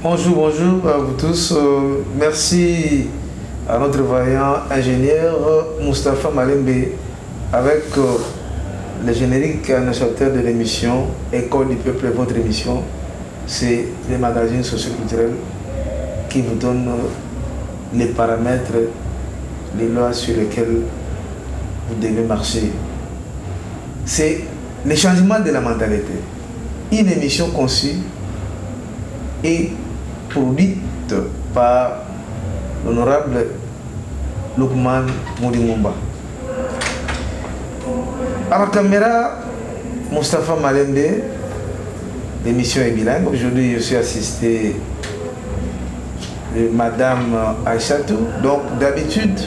Bonjour à vous tous. Merci à notre vaillant ingénieur Moustapha Malembe avec le générique annonciateur de l'émission École du Peuple. Votre émission, c'est les magazines socioculturels qui vous donnent les paramètres, les lois sur lesquelles vous devez marcher. C'est le changement de la mentalité. Une émission conçue et produite par l'honorable Lukman Moudingumba. À la caméra, Moustapha Malembe. L'émission est bilingue. Aujourd'hui, je suis assisté de Madame Aïchatou. Donc, d'habitude,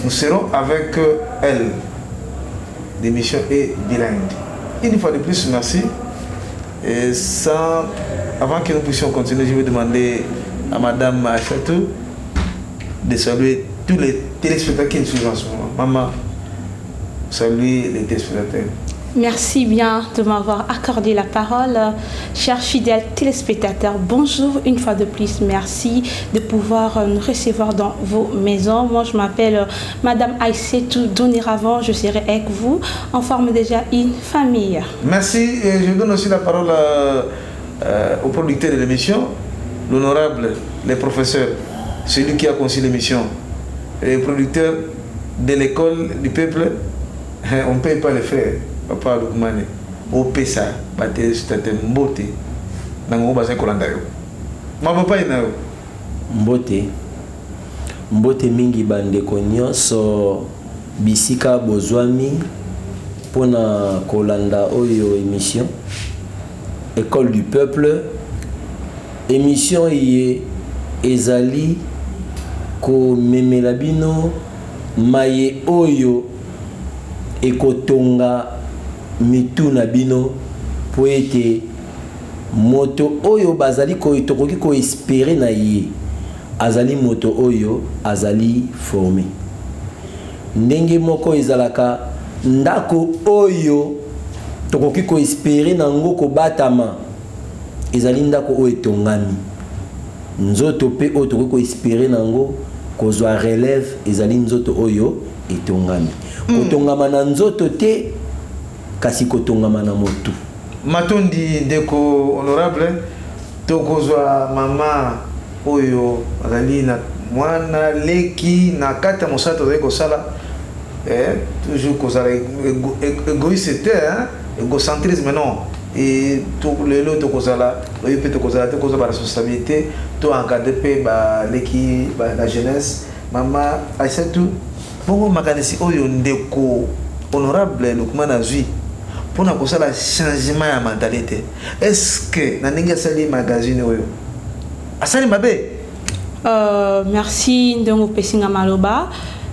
nous serons avec elle. L'émission est bilingue. Une fois de plus, merci. Et avant que nous puissions continuer, je vais demander à Madame Aïchatou de saluer tous les téléspectateurs qui nous suivent en ce moment. Maman, saluez les téléspectateurs. Merci bien de m'avoir accordé la parole. Chers fidèles téléspectateurs, bonjour une fois de plus. Merci de pouvoir nous recevoir dans vos maisons. Moi, je m'appelle Madame Aïssetou Doniravon. Je serai avec vous. On forme déjà une famille. Merci. Et je donne aussi la parole au producteur de l'émission, l'honorable, le professeur, celui qui a conçu l'émission, le producteur de l'école du peuple. On ne paye pas les frères. Papa Lukmane, au Pesa, Baté, c'était Mbote. Nango Bazin Kolandayo. Ma papa est là. Mbote mingi bande konyo so bisika bozwami pona Kolanda oyo émission École du Peuple. Émission yé ezali ko memela bino maye oyo ekotonga mituna bino po ete moto oyo bazali ko tokoki ko espérer na ye azali moto oyo azali formé ndenge moko ezalaka ndako oyo tokoki ko espérer nango ko batama ezali ndako oyo etongami nzoto pe oyo tokoki ko espérer nango kozwa relève ezali nzoto oyo etongami kotongama na nzoto te kasi kotongama na motu. Matondi ndeko honorable tokozwa mama oyo azali na mwana leki na kata mosato zali kosala toujours kozala égoïste égocentrisme non et tout lelo tokozala oyo pe tokozala te kozala ba responsabilité to encadrer pe ba leki ba la jeunesse mama Aïssetou bongo makanisi oyo ndeko honorable Lukman azui pour nous faire le changement de mentalité. Est-ce que dans les magazines asali mabe? Merci Ndongo Pesinga Maloba.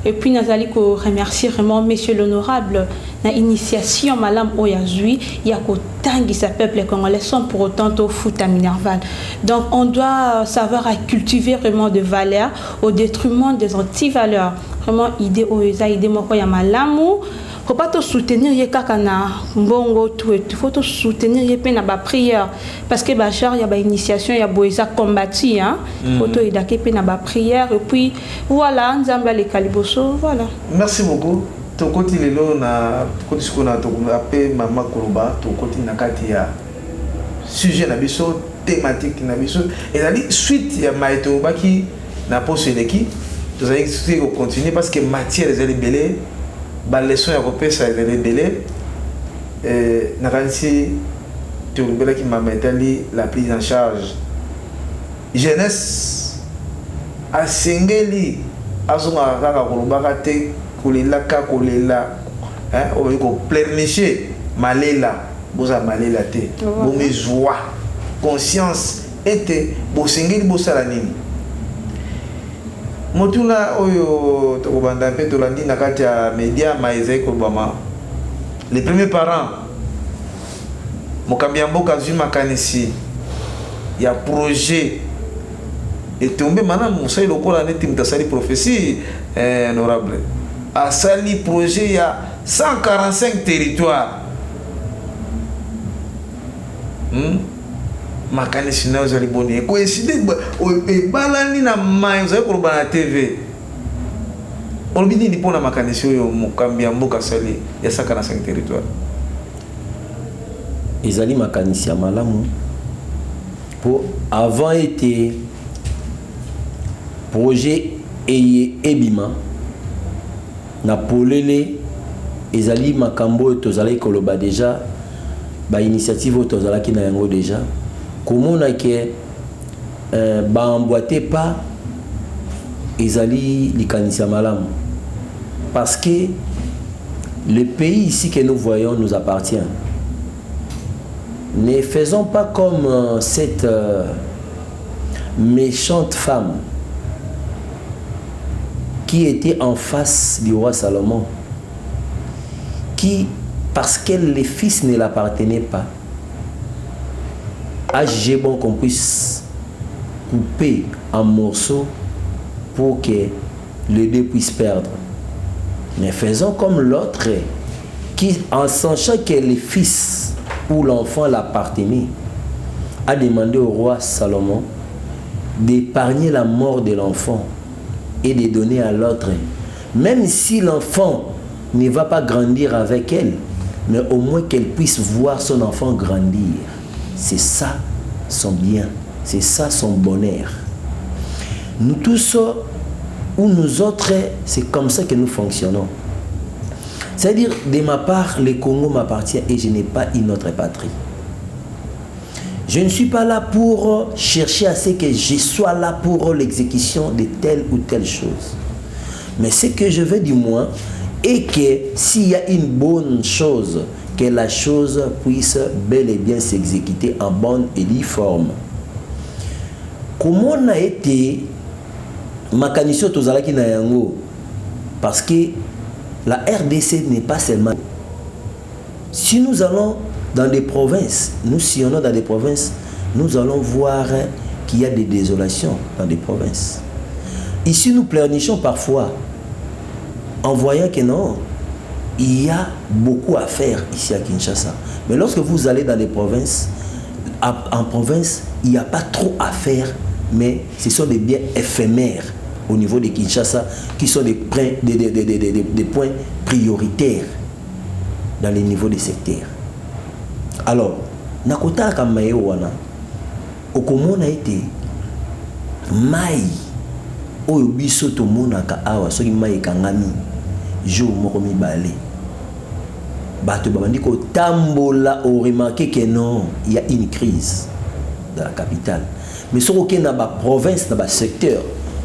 Et puis nous allons remercier vraiment Monsieur l'honorable na initiation Malam Oyazui il y a autant qui s'appelle les Congolais sont pour autant au foot à Minerval. Donc on doit savoir à cultiver vraiment de valeurs au détriment des anti-valeurs. Vraiment idée Oyaza idée moko ya malamu. Faut pas te soutenir y kakana mbongo tout il faut te soutenir y pena ba prière parce que ba char y a ba initiation y a boisa combattu hein faut te aider pena ba prière et puis voilà nzamba les kaliboso voilà. Merci beaucoup. To koti lelo na koti skona to appé mama Koloba to koti na kati ya sujet na biso thématique na biso et ali suite ya maito baki na poste leki to allons continuer parce que matière les belé ba leçon ya kopesa les belé na kanisi to bela ki mametali la prise en charge jeunesse asengeli azonga kaka kolobaka te kolela ka kolela oyo ko pleurnicher malela boza malela te bomi joie conscience ete bosengeli bosala nini motuna oyo tokobanda mpe tolandi na kati ya média maezai kobama les premiers parents mokambi ya mboka azwi makanisi ya projet etombe malamu mosali lokola neti moto asali prophétie honorable asali projet ya 145 territoires makanisi na ozali boni coïncide balani na mai ozali koloba na TV olobi nini mpona makanisi oyo mokambi ya mboka sali ya saka na 5 territoire ezali makanisi ya malamu pour avant été projet ebima na polele ezali makambo tozali koloba déjà ba initiative tozalaki na yango déjà komona ke ba emboîté pas ezali likanisi ya malamu parce que le pays ici que nous voyons nous appartient. Ne faisons pas comme cette méchante femme qui était en face du roi Salomon, qui, parce que les fils ne l'appartenaient pas, a jugé bon qu'on puisse couper en morceaux pour que les deux puissent perdre. Mais faisons comme l'autre qui, en sachant que les fils où l'enfant l'appartenait, a demandé au roi Salomon d'épargner la mort de l'enfant et de donner à l'autre. Même si l'enfant ne va pas grandir avec elle, mais au moins qu'elle puisse voir son enfant grandir. C'est ça son bien, c'est ça son bonheur. Nous tous, ou nous autres, c'est comme ça que nous fonctionnons. C'est-à-dire, de ma part, le Congo m'appartient et je n'ai pas une autre patrie. Je ne suis pas là pour chercher à ce que je sois là pour l'exécution de telle ou telle chose. Mais ce que je veux du moins est que s'il y a une bonne chose, que la chose puisse bel et bien s'exécuter en bonne et due forme. Comment on a été Makanisio Tozalaki na yango? Parce que la RDC n'est pas seulement... Si nous allons dans des provinces, nous sillonnons dans des provinces, nous allons voir qu'il y a des désolations dans des provinces. Ici, nous pleurnichons parfois en voyant que non, il y a beaucoup à faire ici à Kinshasa. Mais lorsque vous allez dans des provinces, en province, il n'y a pas trop à faire, mais ce sont des biens éphémères au niveau de Kinshasa qui sont des points prioritaires dans les niveaux des secteurs. Alors, nakota kamaye wana okomona ete mai oyo biso to monaka awa soki mai kangami jour moko mibale bato babandi ko tambola o remarquer que non, il y a une crise dans la capitale. Mais sur aucun na ba province na ba secteur,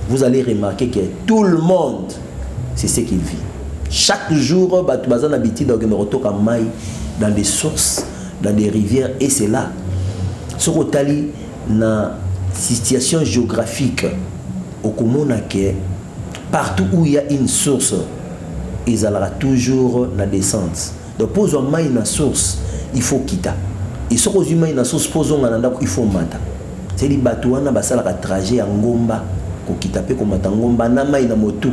vous allez remarquer que tout le monde c'est ce qu'il vit. Chaque jour bato bazana biti donc me retoka mai dans des sources, dans des rivières, et c'est là sur otali na situation géographique au Komonake, partout où il y a une source, ils aura toujours la descente. Donc pose un maï na source, il faut quitter. Et sur aux humains na source pose un anda il faut mata. C'est les batouana basala ka trajet en ngomba ko quitter pe ko mata ngomba na maï na motu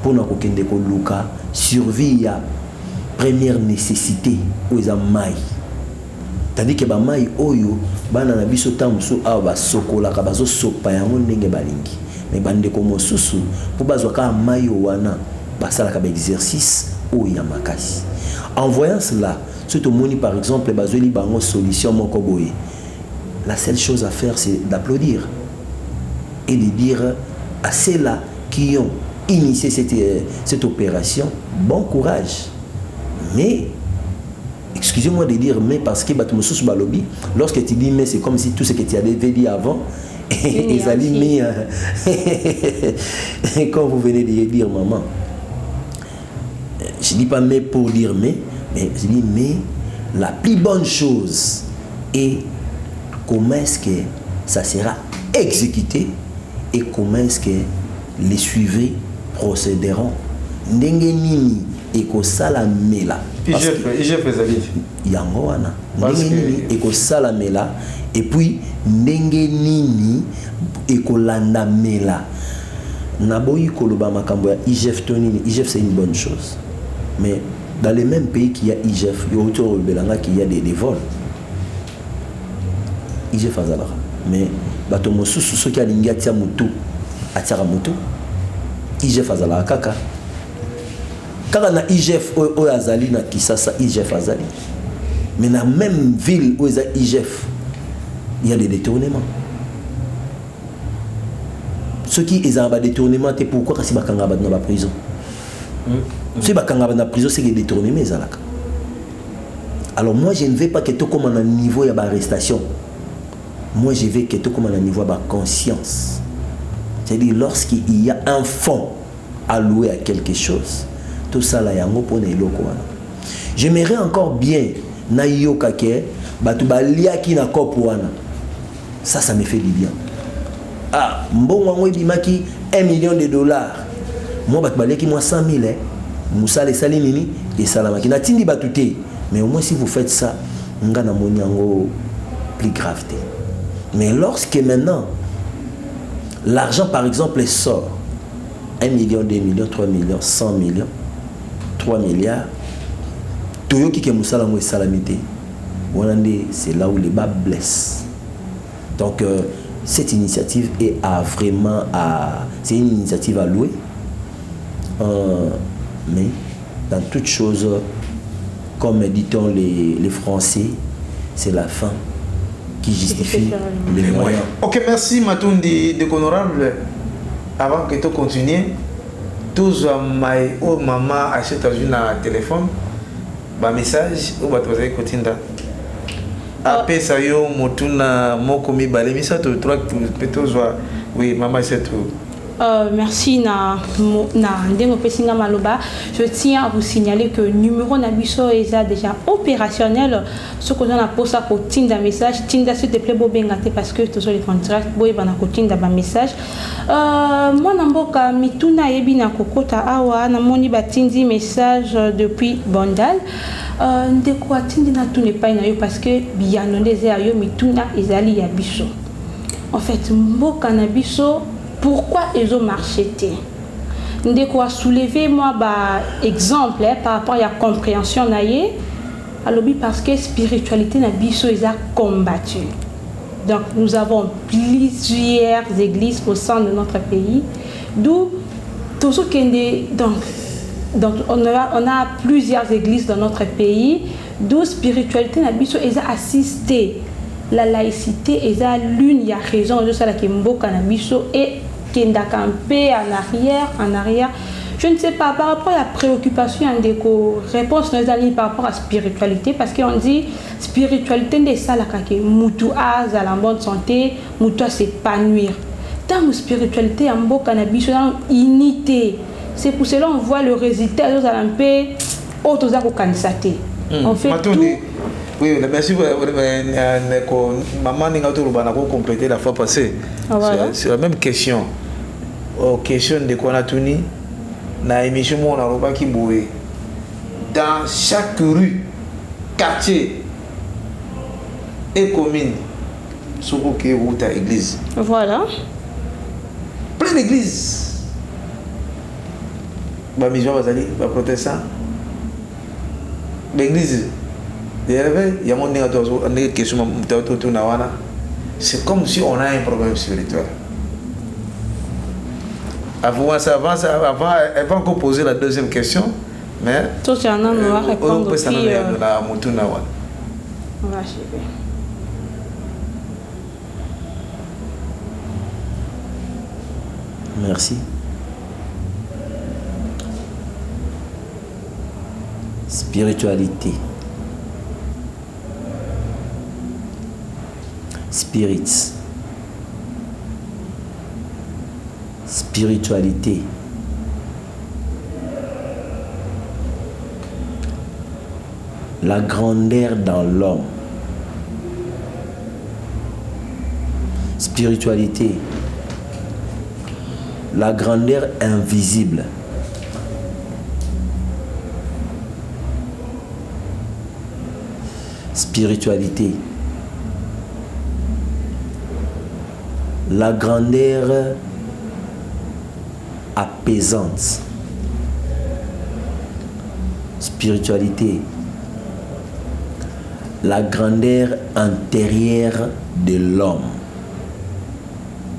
pour na ko kende ko luka survie ya première nécessité aux maï. Tandis que ba maï oyo bana na biso tamusu awa ba sokola ka bazo sopa yango ndenge balingi. Mais bande ko mosusu pour bazwa ka maï wana basala ka ba exercice o ya makasi. En voyant cela, si tu moni par exemple bazoli bango solution moko boye, la seule chose à faire c'est d'applaudir et de dire à ceux-là qui ont initié cette opération, bon courage. Mais, excusez-moi de dire mais parce que Batumusus Balobi, lorsque tu dis mais c'est comme si tout ce que tu avais dit avant, et ça dit mais, comme vous venez de dire maman, je ne dis pas mais pour dire mais je dis mais la plus bonne chose est comment est-ce que ça sera exécuté et comment est-ce que les suivants procéderont. Ndenge nini eko sala mela. IGF ezali. Yango wana. Ndenge nini eko sala mela et puis ndenge nini eko landa mela. Naboyi koloba makambo ya IGF tonini. IGF c'est une bonne chose. Mais dans les mêmes pays qu'il y a IGF, il y a autour de Belanga qu'il y a des vols. IGF azalaka mais bato mosusu soki alingi atia motu atiaka motu IGF azalaka kaka na IGF oyo azali na Kisasa IGF azali mais na même ville où eza IGF il y a des détournements ceux qui ont des détournements c'est pourquoi kasi bakanga ba dans la prison ceux bakanga ba na prison c'est que détournements ezalaka. Alors moi je ne veux pas que tout comme un niveau il y a arrestation. Moi je veux que tout comme un niveau il y a conscience. C'est-à-dire lorsqu'il y a un fonds alloué à quelque chose, tout ça là yango pour les locaux. J'aimerais encore bien na yoka ke batu balia ki na kopwana. Ça me fait du bien. Ah, mbongo ngo bimaki 1 million de dollars. Moi batu balia ki moi 100 000 Moussa les salinini et salamaki na tindi batute. Mais au moins si vous faites ça, on a un plus grave. Mais lorsque maintenant, l'argent par exemple sort, 1 million, 2 millions, 3 millions, 100 millions, 3 milliards, tout le qui est moussalango et salamité, c'est là où les bas blessent. Donc cette initiative est c'est une initiative à louer. Mais dans toute chose, comme dit-on les Français, c'est la fin qui justifie les moyens. Ok, merci Matundi de Honorable. Avant que tu continues, tous maman achète un téléphone, un message, ou va te continuer. Après ça, yo motuna mokomi balemisa to trois peut-être oui maman c'est tout. Merci na ndengo pesinga maloba. Je tiens à vous signaler que le numéro Nabiso est déjà opérationnel. Ce que l'on a posé pour Tinda message, Tinda s'il te plaît bobengate parce que tous les contrats boy bana ko Tinda ba message. Moi namboka mituna yebina kokota awa na moni ba Tindi message depuis Bandal. Ndeko atindi na tout n'est pas na yo parce que bianondeze ayo mituna ezali ya biso. En fait mboka na biso pourquoi ils ont marché? De quoi soulever moi exemple par rapport à la compréhension naïe alors parce que spiritualité na biso ils a combattu. Donc nous avons plusieurs églises au sein de notre pays d'où tout ce qui est donc on a plusieurs églises dans notre pays d'où spiritualité na biso ils a assisté la laïcité est l'une il y a raison de ça la kimboka na biso et qui est campé en arrière. Je ne sais pas par rapport à la préoccupation déco réponse nos amis par rapport à la spiritualité parce qu'on dit spiritualité de ça la kake mutu a la bonne santé mutu a s'épanouir. Dans la spiritualité en beau cannabis dans unité. C'est pour cela on voit le résultat aux alampé autres à candidater. On fait tout. Oui, merci. Maman n'a pas complété la fois passée. C'est la même question. Question de quoi on a tenu. Na émission on a pas qui boué. Dans chaque rue, quartier et commune, sur qui route à église. Voilà. Plein d'églises. Bah mis va aller, bah protestant. L'église. Il y a mon question. C'est comme si on a un problème spirituel. Avant qu'on pose la deuxième question, mais tout ça, on va répondre. On va suivre. Merci. Spiritualité. Spirits. Spiritualité. La grandeur dans l'homme. Spiritualité. La grandeur invisible. Spiritualité. La grandeur apaisante. Spiritualité. la grandeur intérieure de l'homme.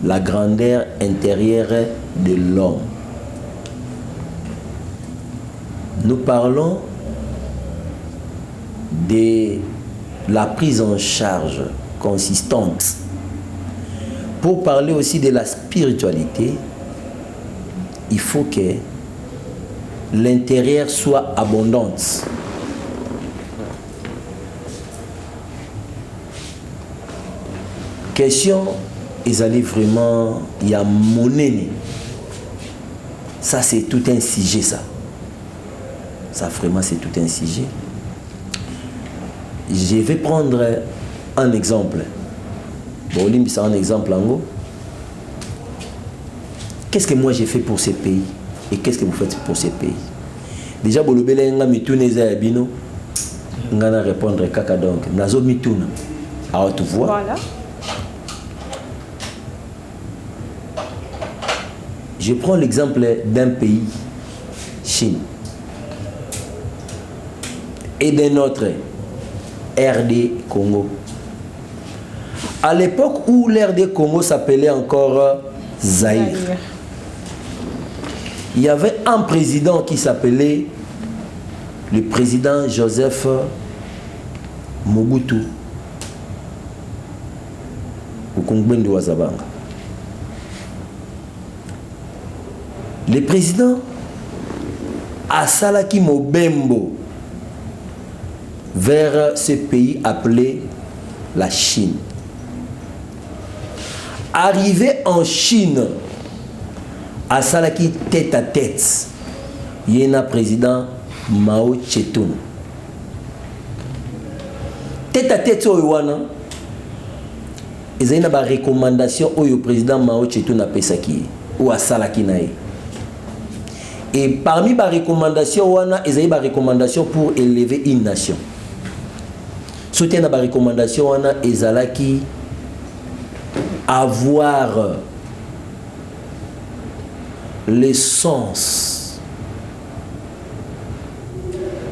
La grandeur intérieure de l'homme. Nous parlons de la prise en charge consistante. Pour parler aussi de la spiritualité, il faut que l'intérieur soit abondant. Question, ils allaient vraiment, il y a monnaie. Ça c'est tout un sujet ça. Ça vraiment c'est tout un sujet. Je vais prendre un exemple. Bon, c'est un exemple en gros. Qu'est-ce que moi j'ai fait pour ces pays? Et qu'est-ce que vous faites pour ces pays? Déjà, si vous avez mitune, on va répondre kaka donc. Nazo mitune. À haute voix. Voilà. Je prends l'exemple d'un pays, Chine, et d'un autre, RD Congo. À l'époque où l'RD Congo s'appelait encore Zaïre, il y avait un président qui s'appelait le président Joseph Mobutu Okungwendo Wazabanga. Le président Asalaki Mobembo vers ce pays appelé la Chine. Arrivé en Chine, Asalaki tête à tête, il y a un président Mao Tse-tung. Tête à tête, il y a une recommandation au président Mao Tse-tung ou Asalaki nae. Et parmi les recommandations, il y a une recommandation pour élever une nation. Soutien à la recommandation, il y a avoir le sens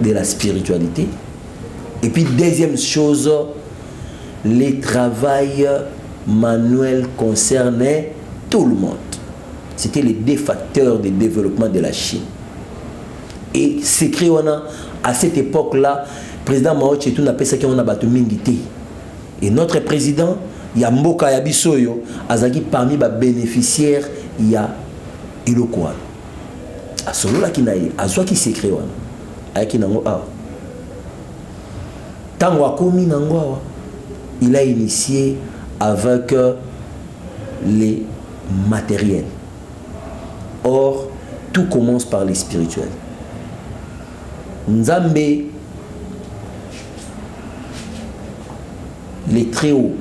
de la spiritualité. Et puis deuxième chose, le travail manuel concernait tout le monde. C'était les deux facteurs de développement de la Chine. Et c'est créé à cette époque-là, le président Mao Tse-tung a appelé ça qu'on a battu Mingiti. Et notre président, Yamboka Yabisoyo, Azagi parmi les bénéficiaires, il y a Ilokwa. A solo la kinaye, azwa qui s'est créé ayaki nango awa. Tango akomi nango awa, il a initié avec les matériels. Or, tout commence par les spirituels. Nzambe, les très hauts,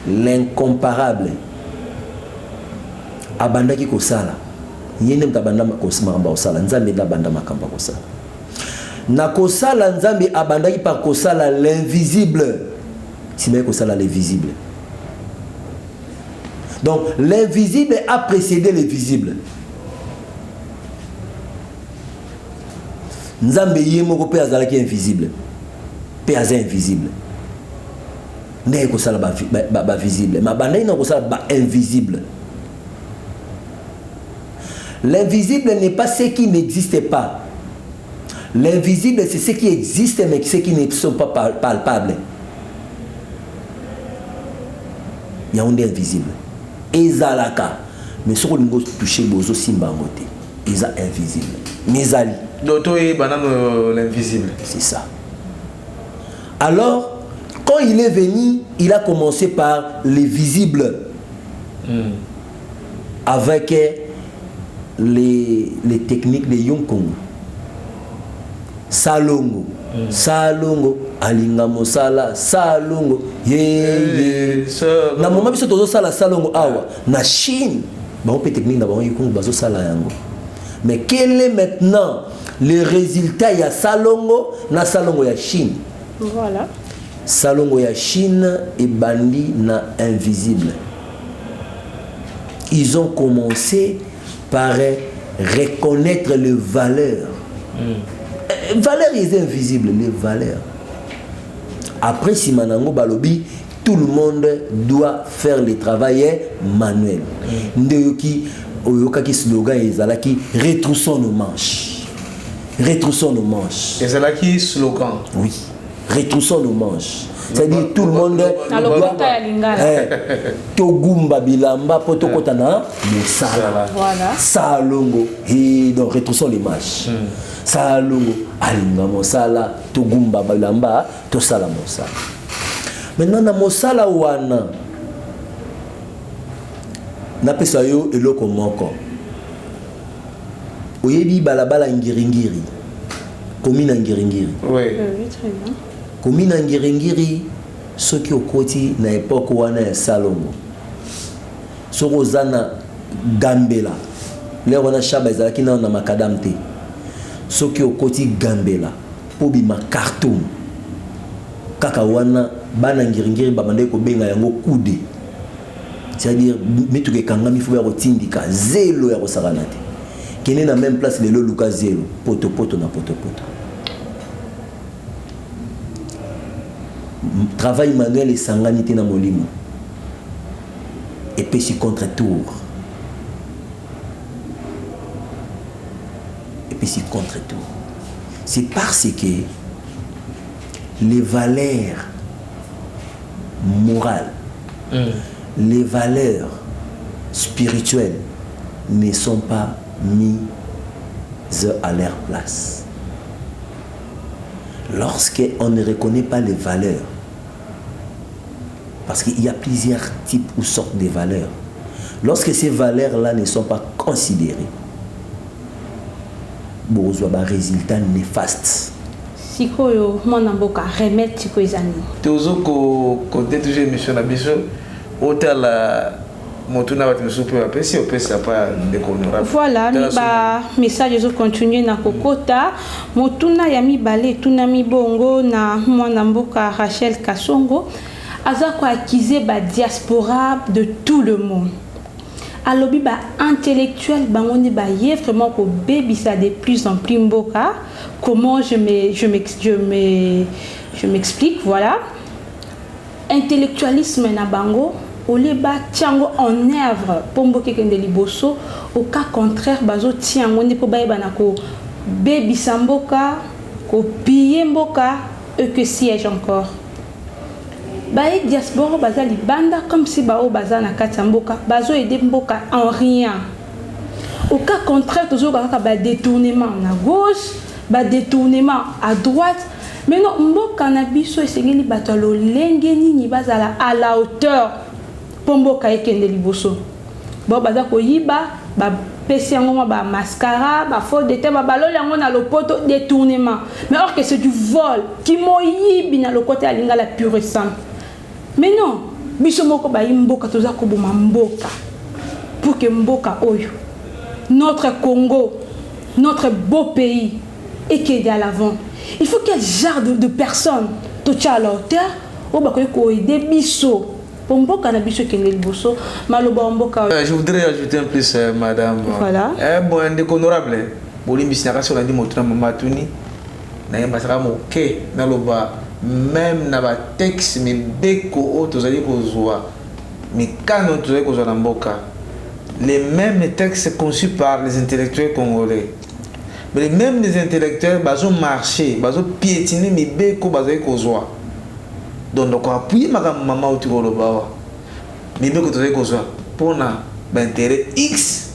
l'incomparable, abandaki kosala. Yene mtabanda makosma osala. Nzambe abanda makamba kosala. Na kosala Nzambe abandaki par kosala l'invisible. Sinon kosala l'invisible. Donc l'invisible a précédé le visible. Nzambe yemoko pe azalaki invisible. Pe aza invisible. N'est que ça ba visible. Ma banda ina ko ça ba invisible. L'invisible n'est pas ce qui n'existe pas. L'invisible c'est ce qui existe mais ce qui ne sont pas palpables. Il y a un invisible. Ezalaka. Mais ce qu'on doit toucher bozo simbangote. Eza invisible. Mezali. D'auto et banane l'invisible. C'est ça. Alors, quand il est venu, il a commencé par les visibles. Avec les techniques de Yonkongo. Salongo. Salongo. Alinga mosala. Salongo. Na moment biso tozo sala salongo awa. Na Chine. Ba on peut technique na ba on Yonkongo bazo sala yango. Mais quel est maintenant le résultat? Il y a Salongo, na Salongo ya Chine. Voilà. Salongo ya Chine et bandi na invisible. Ils ont commencé par reconnaître les valeurs. Valeurs, ils sont invisibles, les valeurs. Après Simanango Balobi, tout le monde doit faire le travail manuel. Ndeyoki oyokaki slogan ezalaki retroussons nos manches. Retroussons nos manches. Ezalaki slogan. Oui. Retroussons nos manches. C'est-à-dire tout le monde doit togumba bilamba poto kotana musala. Voilà. Salongo et donc retroussons les manches. Salongo alinga musala togumba bilamba to sala musala. Maintenant na musala wana na pesa yo eloko moko. Oyebi balabala ngiringiri. Commune ngiringiri. Oui. Très bien. Commune Ngiringiri, ceux qui ont côté na époque où on est Salongo. Ceux qui ont Gambela. Les on a Chaba qui na makadamte. Ceux qui ont côté Gambela. Pour bima Khartoum. Kaka wana bana Ngiringiri babande ko benga yango kude. C'est-à-dire mituke kanga mi fuba ko tindika zelo ya ko saranate. Kene na même place le Luka zelo poto poto na poto poto. Travail manuel et sanganité na molimo. Et puis si contre-tour. Et puis si contre-tour. C'est parce que les valeurs morales, les valeurs spirituelles ne sont pas mises à leur place. Lorsqu'on ne reconnaît pas les valeurs, parce qu'il y a plusieurs types ou sortes de valeurs, lorsque ces valeurs-là ne sont pas considérées, bon, on a un résultat néfaste. Sikoyo, mon amboka, remettre Sikoyo Zani. Tozo ko détruire mission na biso, hôtel Motuna va te souper après si on peut ça pas déconorable. Voilà, mi ba message zo continuer na kokota. Motuna ya mi balé tuna mi bongo na mwana mboka Rachel Kasongo. Aza ko accuser ba diaspora de tout le monde. Alobi ba intellectuel bangoni ba yé vraiment ko baby ça de plus en plus mboka. Comment je m'explique, voilà. Intellectualisme na bango oleba tiango en œuvre pombo kekende liboso au cas contraire bazo tiango ne po baeba na ko baby samboka ko piller mboka et que siège encore bae diaspora bazali banda comme si bao bazana katamboka bazo aider mboka en rien. Au cas contraire toujours ba détournement na gauche ba détournement à droite. Mais non mboka na biso esengeli batalo lengeni ni bazala à la hauteur pombo kaikende liboso bo baza ko yiba ba pesi yango ba mascara ba faute de temps ba baloli yango na lopoto détournement. Mais or que c'est du vol qui moyibi na le côté alinga la pure sang. Mais non biso moko ba yimboka toza ko boma mboka pour que mboka oyo notre Congo, notre beau pays et qu'il y ait à l'avant. Il faut quel genre de personnes to tcha à la hauteur ou ba ko aider biso. Je voudrais ajouter un plus, madame. Voilà. Bon, un déconorable. Même dans le texte, les mêmes textes conçus par les intellectuels congolais. Mais même les intellectuels, ils ont marché, ils ont piétiné, mais ils ont donc on appuie ma maman autour de bawa mais bien que tu as pour na intérêt X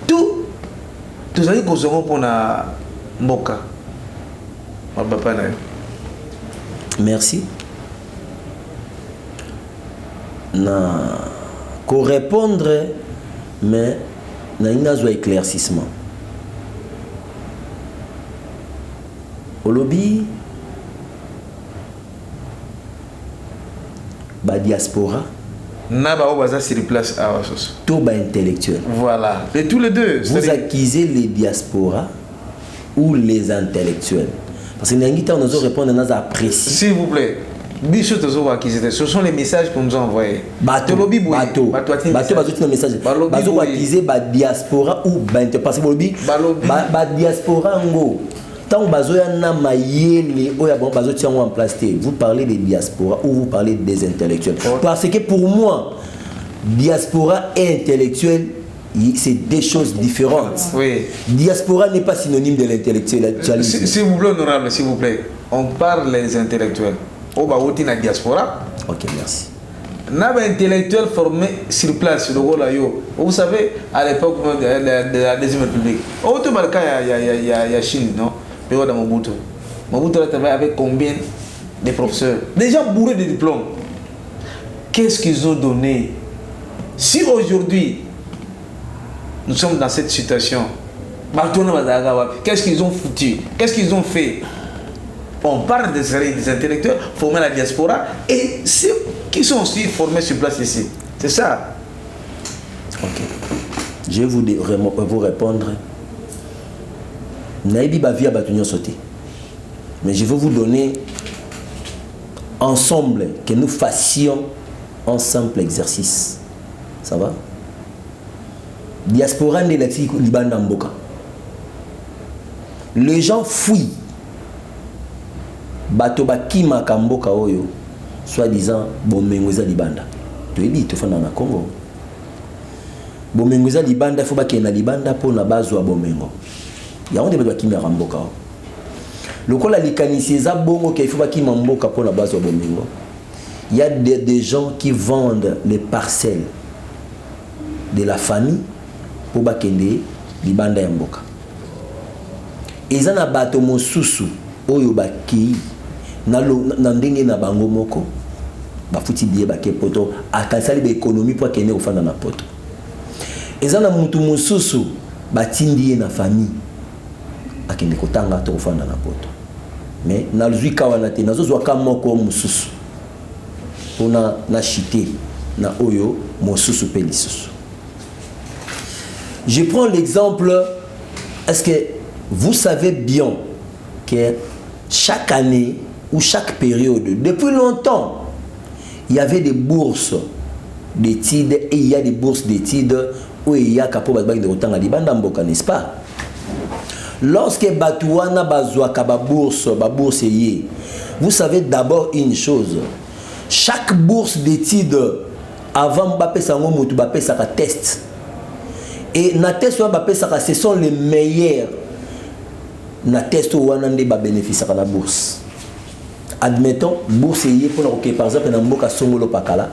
tout ça dit qu'on pour na mboka ma papa na merci na ko répondre mais na ina zo éclaircissement au lobby ba diaspora na ba obaza sur place à Wassos tout ba intellectuel voilà et tous les deux vous accusez les diasporas ou les intellectuels parce que n'angita on nous répondre dans apprécier s'il vous plaît biso tozo accuser ce sont les messages qu'on nous a envoyés bateau bateau message bateau accuser ba diaspora ou ba parce que ba diaspora ngo tant que na mayele oya bon bazo tient en place, vous parlez des diaspora ou vous parlez des intellectuels. Parce que pour moi, diaspora et intellectuel, c'est des choses différentes. Oui. Diaspora n'est pas synonyme de l'intellectualisme. S'il vous plaît, honorable, s'il vous plaît, on parle des intellectuels. On va voter dans la diaspora. Ok, merci. Nous avons des intellectuels formés sur place, vous savez, à l'époque de la Deuxième République. Au tout cas, il y a Chine, non? Dans Mobutu. Mobutu travaille avec combien de professeurs? Des gens bourrés de diplômes. Qu'est-ce qu'ils ont donné? Si aujourd'hui, nous sommes dans cette situation, qu'est-ce qu'ils ont foutu? Qu'est-ce qu'ils ont fait? On parle des intellectuels formés à la diaspora et ceux qui sont aussi formés sur place ici. C'est ça. Ok. Je vais vous répondre. Naïbi Bavia Batunyo sauté. Mais je vais vous donner ensemble que nous fassions un simple exercice. Ça va? Diaspora de Libanda Mboka. Les gens fuient. Bato bakima kamboka oyo, soi-disant bomengoza Libanda. Tu es dit, tu fais dans le Congo. Bomengoza Libanda, il faut que na Libanda pour na base ou bomengo. Il y a un débat qui m'a ramboka. Le col a likanisi za bongo qu'il faut pas qu'il m'emboka pour la base ou bomengo. Il y a des gens qui vendent les parcelles de la famille pour bakende Libanda yamboka. Et ça na bato mosusu oyo bakei na ndenge na bango moko bafuti biye bake poto akasali ba économie pour kende ofanda na poto. Et ça na mutu mosusu batindi na famille akende kotanga to ofanda na poto. Mais na luzwi kawana te nazo zwa ka moko mosusu pona na chité na oyo mosusu pe lisusu. Je prends l'exemple, est-ce que vous savez bien que chaque année ou chaque période, depuis longtemps, il y avait des bourses d'études et il y a des bourses d'études où il y a Kapo Badbag de Rotang à Libanda Mboka, n'est-ce pas? Lorsque Batouana Bazouaka bourse, vous savez d'abord une chose. Chaque bourse d'études, avant Mbappé Sango Moutou Mbappé Saka test. Et na test Mbappé Saka, ce sont les meilleurs. Na test Wanande ba bénéfice à la bourse. Admettons, bourse est pour que par exemple dans Mboka Songolo Pakala.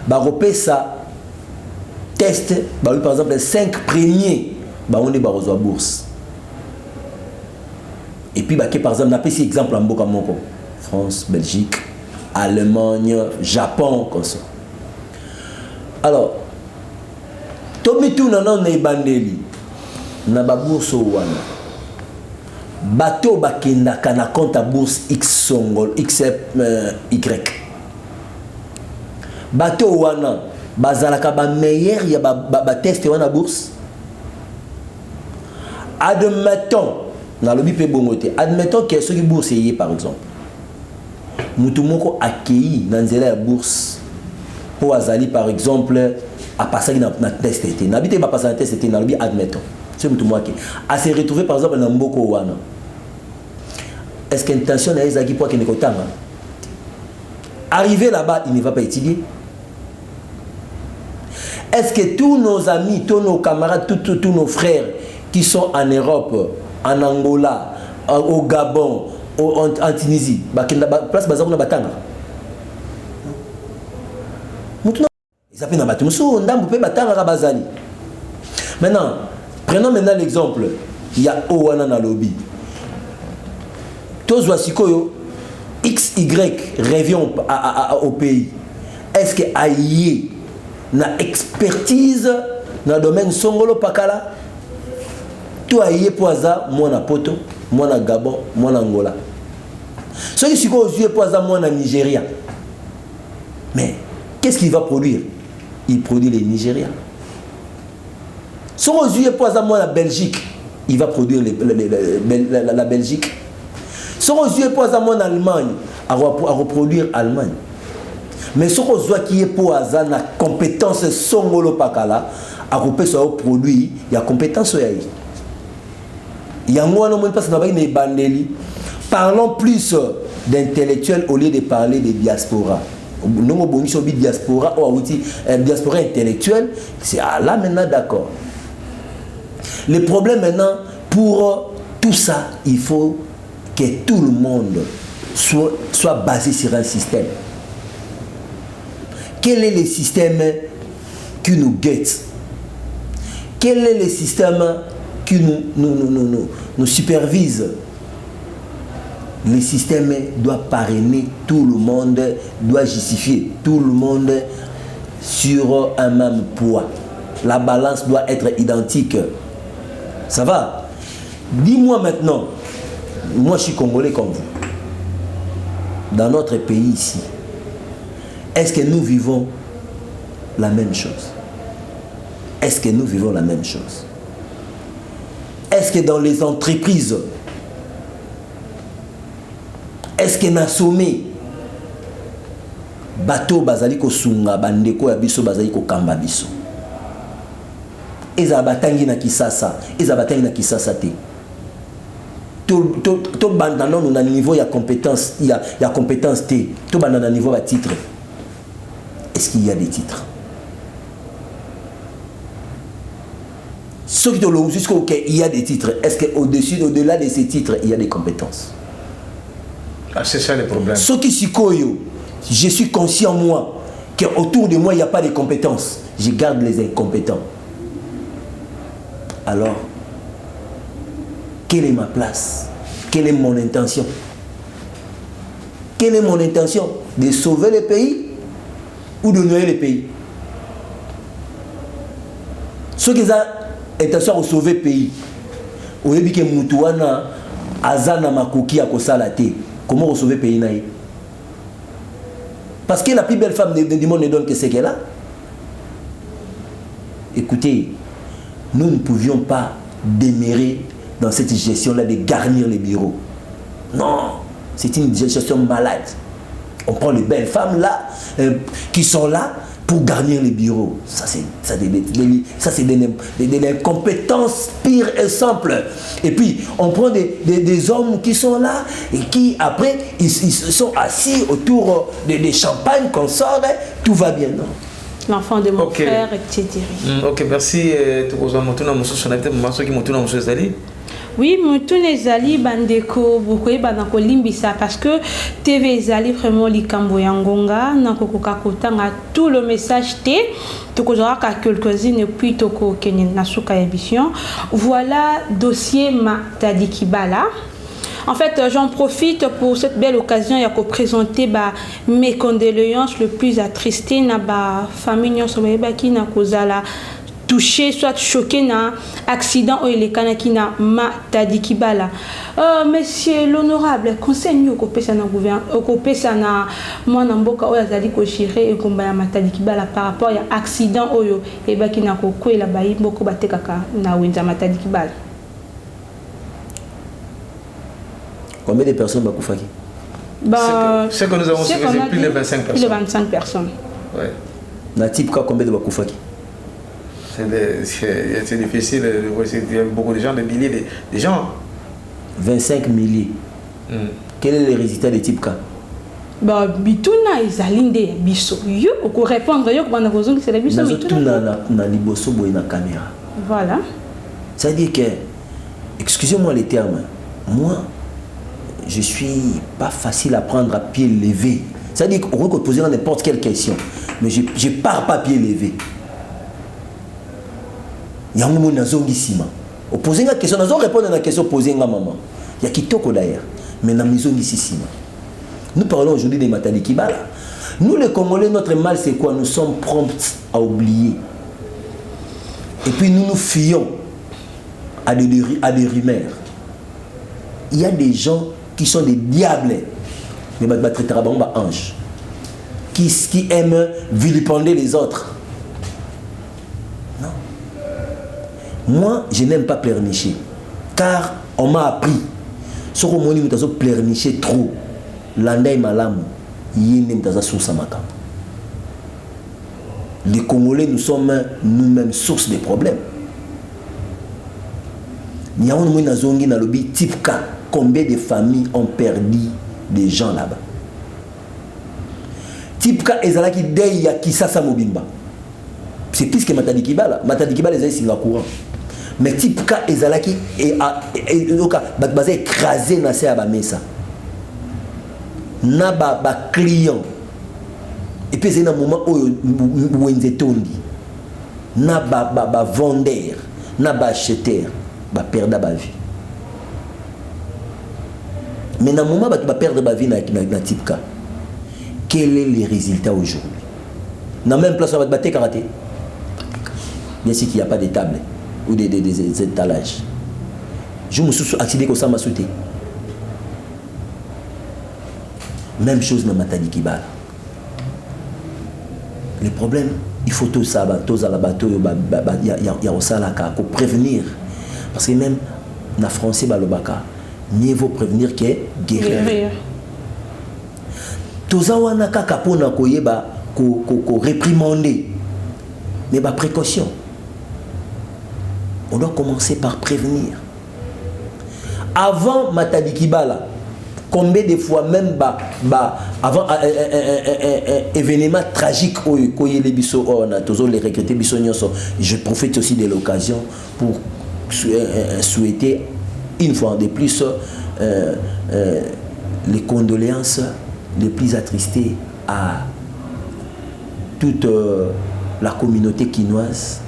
Ba repé ça test, par exemple les 5 premiers, ba on est ba reçoit bourse. Et puis, par exemple, on a pris exemple en Mboka Moko. France, Belgique, Allemagne, Japon, comme ça. Alors, Tomitou nanan ne bandeli. Na ba bourse wana. Bateau bakenda kana compte à bourse X Songol, Y. Bateau wana, bazalaka ba meilleur ya ba test wana bourse. Admettons que ceux qui bourse par exemple. Moutoumoko accueilli dans la bourse pour Azali par exemple à passer dans le test. N'habitez pas passer dans le test, admettons. C'est Moutoumoko à se retrouver par exemple dans Mboko Wana. Est-ce que l'intention est Zaki pour qu'il ne compte pas? Arrivé là-bas, il ne va pas étudier. Est-ce que tous nos amis, tous nos camarades, tous nos frères qui sont en Europe, en Angola, au Gabon, en Tunisie, place bazar batanga. Maintenant, prenons maintenant l'exemple. Il y a Owana na lobby. Tous Wasikoyo, XY revient au pays. Est-ce que Aïe na expertise dans le domaine Songolo Pakala? Tout Aïe Poaza, moi na Poto, moi na Gabon, moi na Angola. Ceux qui sont aux yeux Poaza, moi na Nigeria. Mais qu'est-ce qu'il va produire? Il produit les Nigériens. Ceux aux yeux Poaza, moi na Belgique. Il va produire la Belgique. Ceux aux yeux Poaza, moi na Allemagne. À reproduire l'Allemagne. Mais ceux aux yeux qui est Poaza na compétence Songolo Pakala. À couper sur produit, il y a compétence. Parlons plus d'intellectuels au lieu de parler de diaspora. Nous avons diaspora diaspora intellectuelle, c'est là maintenant d'accord. Le problème maintenant, pour tout ça, il faut que tout le monde soit basé sur un système. Quel est le système qui nous guette? Quel est le système qui nous supervise? Le système doit parrainer tout le monde, doit justifier tout le monde sur un même poids. La balance doit être identique. Ça va? Dis-moi maintenant, moi je suis congolais comme vous. Dans notre pays ici, est-ce que nous vivons la même chose? Est-ce que nous vivons la même chose? Est-ce que dans les entreprises, est-ce que na sommet bateau bazali ko sunga bandeko ya biso bazali ko kamba biso? Eza batangi na kisasa, eza batangi na kisasa te. To bandana nous na niveau ya compétence, il y a compétence te. To bandana niveau à titre. Est-ce qu'il y a des titres? Ce qui te l'ont jusqu'au il y a des titres. Est-ce qu'au-dessus, au-delà de ces titres, il y a des compétences? Ah, c'est ça le problème. Ce qui s'ikoyo, je suis conscient moi qu'autour de moi il n'y a pas de compétences. Je garde les incompétents. Alors, quelle est ma place? Quelle est mon intention? Quelle est mon intention? De sauver le pays ou de noyer le pays? Ce qui ont intention de sauver le pays, au début que Moutouana Azana Makoki a Kosalate, comment sauver le pays naï? Parce que la plus belle femme du monde ne donne que ce qu'elle a. Écoutez, nous ne pouvions pas démérer dans cette gestion-là de garnir les bureaux. Non, c'est une gestion malade. On prend les belles femmes là, qui sont là pour garnir les bureaux. Ça c'est de l'incompétence pire et simple. Et puis, on prend des hommes qui sont là et qui, après, ils sont assis autour des champagnes qu'on sort, tout va bien, non? L'enfant de mon frère, etc. Ok, merci. Oui, Moutoune Zali Bandeko, Boukoui Banako Limbisa, parce que TV Zali vraiment Likambo Yangonga, Nako Kakotanga, tout le message T, Toko Zoraka quelques-unes et puis Toko Kenyan Nasuka émission. Voilà, dossier Matadikibala. En fait, j'en profite pour cette belle occasion et pour présenter mes condoléances le plus attristées à la famille qui n'a causé touché, soit choqué na accident ou les kanakina Matadikibala. Monsieur l'honorable, conseil nous au gouvernement, au na moi namboka o azali ko gérer et combat ya Matadikibala par rapport à accident oyo et bakina ko kwela bayi mboko batekaka na wenza Matadikibala. Combien de personnes Bakoufaki? Ce que nous avons suivi, c'est plus de 25 personnes. Plus de 25 personnes. Ouais. Natip, combien de Bakoufaki? C'est difficile de voir. Il y a beaucoup de gens, des milliers de gens. 25 milliers. Quel est le résultat de Tipka? Bituna izalinde biso. Yo, on répondre yo comment on c'est la biso bituna na liboso boy na caméra. Voilà. Ça veut dire que, excusez-moi les termes, moi je suis pas facile à prendre à pied levé. Ça veut dire qu'on peut poser n'importe quelle question, mais je pars pas à pied levé. Il y a un moment nazongisima. Au poser une question, nous répondre à la question posée à maman. Il y a qui toko d'ailleurs, mais na mizongisima. Nous parlons aujourd'hui des Matadikibala. Nous les Congolais, notre mal c'est quoi? Nous sommes prompts à oublier. Et puis nous nous fions à des rumeurs. Il y a des gens qui sont des diables, mais anges, qui aiment vilipender les autres. Non. Moi, je n'aime pas pleurnicher, car on m'a appris. Ce que moi, je pleurnicher trop. L'andai malam, les Congolais, nous sommes nous-mêmes source des problèmes. Niaon mouy na zongi na lobby type K. Combien de familles ont perdu des gens là-bas? Type K ezalaki dei ya Kisasa Mobimba. C'est plus que Matadi Kibala. Matadi Kibala ezali Singapour. Mais type K ezalaki et donc basé écrasé na se ba mesa. Na ba client. Et puis c'est un moment où ils tondi. Na ba vendeur, na ba acheteur, ba perdre ba vie. Mais dans le moment où tu vas perdre ta vie dans type K, quel est le résultat aujourd'hui? Dans la même place où tu vas te karaté, bien sûr qu'il n'y a pas de table ou des étalages. Je me suis accidé comme ça, m'a sauté. Même chose dans Matadi Kibala. Le problème, il faut tout ça, tous à la bateau, il y a aussi là pour prévenir. Parce que même dans le français, mieux vaut prévenir que guérir. Tozawana kaka pona koyeba ko réprimander. Mais ba précaution. On doit commencer par prévenir. Avant Matadi Kibala, combien de fois même avant événement tragique les biso on a toujours les regretter biso nyonso. Je profite aussi de l'occasion pour souhaiter une fois de plus les condoléances les plus attristées à toute la communauté quinoise,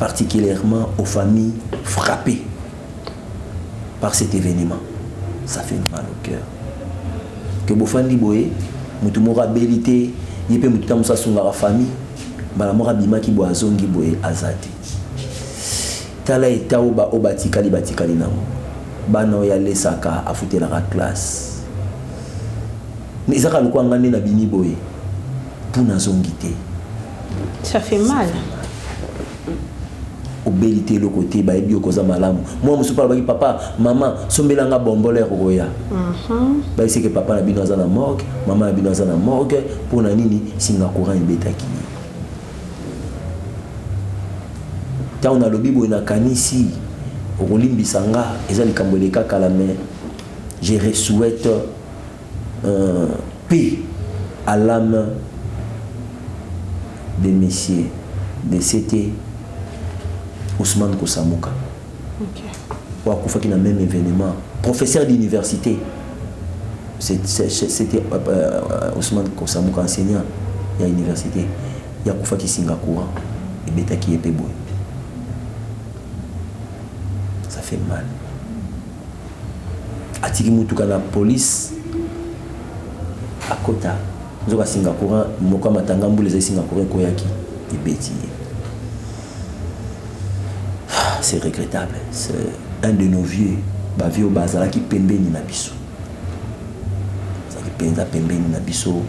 particulièrement aux familles frappées par cet événement. Ça fait mal au cœur. Que Bofandi Boé, Moutoumora Bélité, Yépé Moutamusa Sungara famille, Balamora Bimaki Boazongi Boé Azati. Tala et Taoba Obatikali Batikali Namo. Bano ya lesaka a foutu la classe. Mais ça le quoi ngane na bini boy pour na zongité. Ça fait mal. Obélité le côté ba ebi okoza malamu. Moi musu parle ba papa, maman, sombelanga bombolé roya. Ba c'est que papa na bino za na morgue, maman na bino za na morgue pour na nini singa courant ebetaki. Ta on a le bibo na kanisi. Bisanga, je souhaite paix à l'âme de messieurs de CT Ousmane Kosamuka. Ok. Qui a le même événement. Professeur d'université. C'était Ousmane Kosamuka, enseignant à l'université. Il y a Koufa qui Singapour et Betaki et Peboy. Fait mal. Atiki mutuka la police à Kota. Nous avons Singapour, Moka Matangambu les Singapouriens Koyaki et Betty. C'est regrettable. C'est un de nos vieux, Bavio Bazala qui pembe ni nabiso. Ça qui penza pembe ni nabiso.